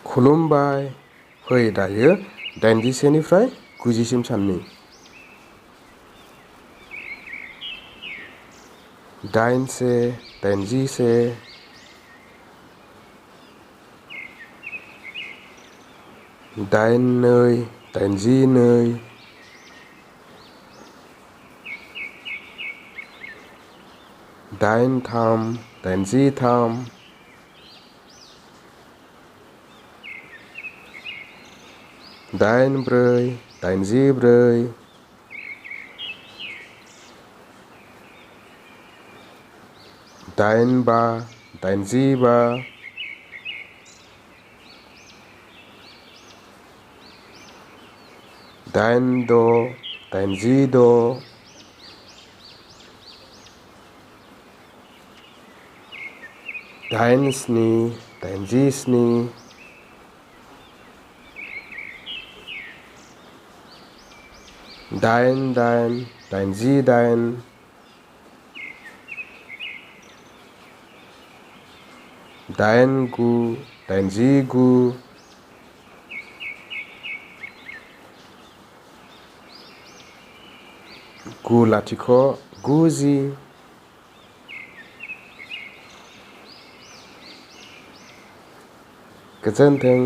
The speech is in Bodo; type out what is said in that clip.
खुलुमबाय। फै दायो 80 निफ्राय 90 सिम साननि। 81, 81, 82, 82, 83, 83, 84, 84, 85, 85, 86, 86, 87, 87, 88, 88, 89, 89, 90, 90, गोजोन्थों।